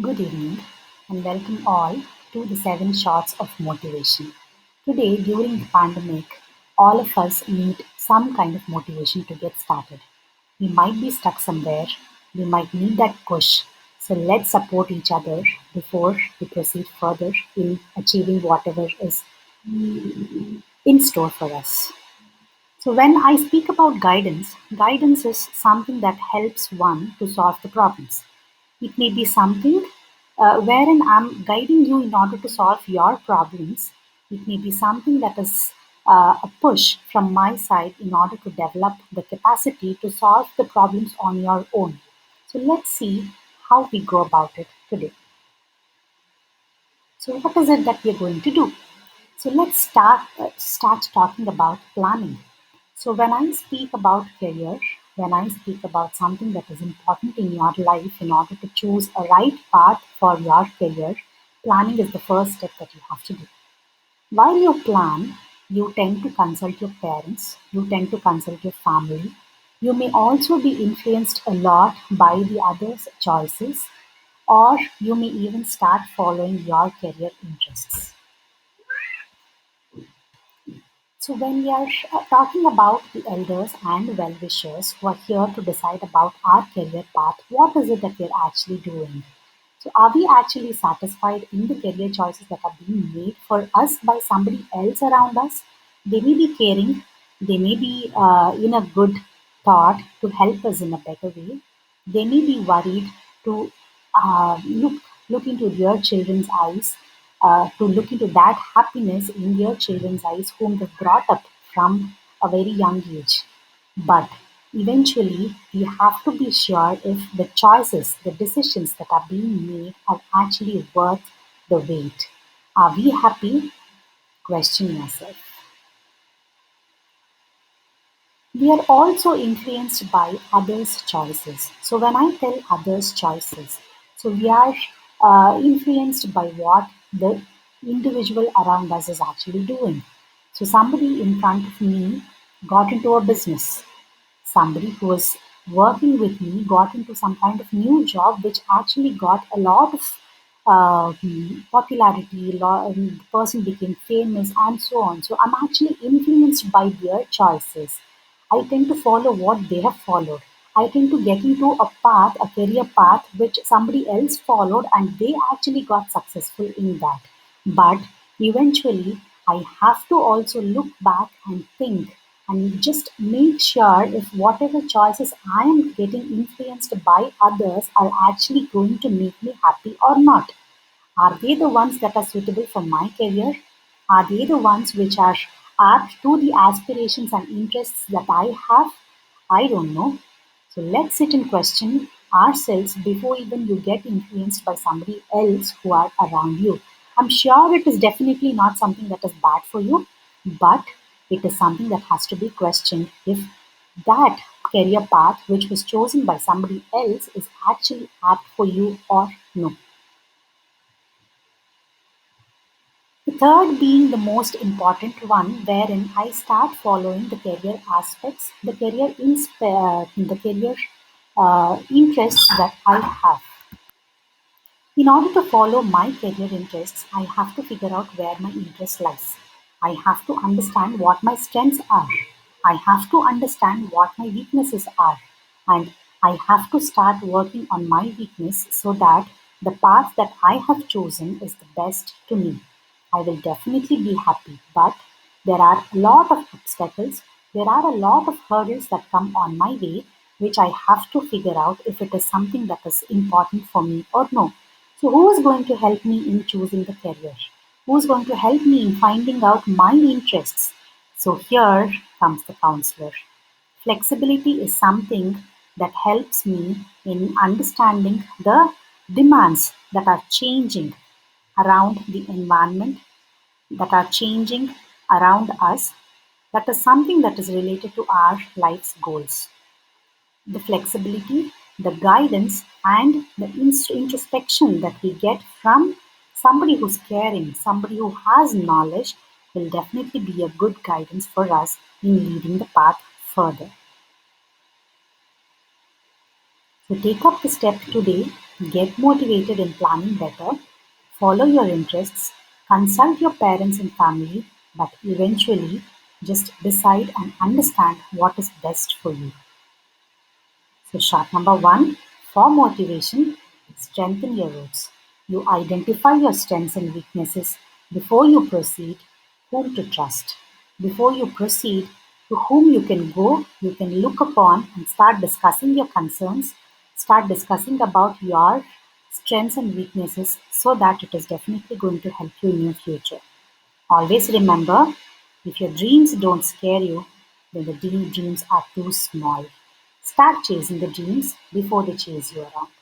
Good evening and welcome all to the 7 shots of motivation. Today, during the pandemic, all of us need some kind of motivation to get started. We might be stuck somewhere, we might need that push. So let's support each other before we proceed further in achieving whatever is in store for us. So, when I speak about guidance, guidance is something that helps one to solve the problems. It may be something wherein I'm guiding you in order to solve your problems. It may be something that is a push from my side in order to develop the capacity to solve the problems on your own. So, let's see how we go about it today. So, what is it that we are going to do? So let's start talking about planning. So when I speak about career, when I speak about something that is important in your life in order to choose a right path for your career, planning is the first step that you have to do. While you plan, you tend to consult your parents, you tend to consult your family. You may also be influenced a lot by the others' choices, or you may even start following your career interests. So, when we are talking about the elders and well wishers who are here to decide about our career path, what is it that we're actually doing? So, are we actually satisfied in the career choices that are being made for us by somebody else around us? They may be caring, they may be in a good thought to help us in a better way. They may be worried to look into their children's eyes, to look into that happiness in their children's eyes, whom they've brought up from a very young age. But eventually, we have to be sure if the choices, the decisions that are being made are actually worth the wait. Are we happy? Question yourself. We are also influenced by others' choices. So, when I tell others' choices, so we are influenced by what the individual around us is actually doing. So, somebody in front of me got into a business. Somebody who was working with me got into some kind of new job which actually got a lot of popularity, the person became famous, and so on. So I'm actually influenced by their choices. I tend to follow what they have followed. I tend to get into a path, a career path, which somebody else followed and they actually got successful in that. But eventually, I have to also look back and think and just make sure if whatever choices I am getting influenced by others are actually going to make me happy or not. Are they the ones that are suitable for my career? Are they the ones which are apt to the aspirations and interests that I have? I don't know. So let's sit and question ourselves before even you get influenced by somebody else who are around you. I'm sure it is definitely not something that is bad for you, but it is something that has to be questioned if that career path which was chosen by somebody else is actually apt for you or no. The third being the most important one, wherein I start following the career aspects, the career interests that I have. In order to follow my career interests, I have to figure out where my interest lies. I have to understand what my strengths are. I have to understand what my weaknesses are. And I have to start working on my weakness so that the path that I have chosen is the best to me. I will definitely be happy, but there are a lot of obstacles, there are a lot of hurdles that come on my way, which I have to figure out if it is something that is important for me or no. So, who is going to help me in choosing the career? Who is going to help me in finding out my interests? So, here comes the counselor. Flexibility is something that helps me in understanding the demands that are changing around the environment, that are changing around us. That is something that is related to our life's goals. The flexibility, the guidance, and the introspection that we get from somebody who's caring, somebody who has knowledge, will definitely be a good guidance for us in leading the path further. So take up the step today, Get motivated in planning better, follow your interests, consult your parents and family, but eventually just decide and understand what is best for you. So, shot number one for motivation, strengthen your roots. You identify your strengths and weaknesses before you proceed, whom to trust. Before you proceed, to whom you can go, you can look upon and start discussing your concerns, start discussing about your strengths and weaknesses so that it is definitely going to help you in your future. Always remember, if your dreams don't scare you, then the dreams are too small. Start chasing the dreams before they chase you around.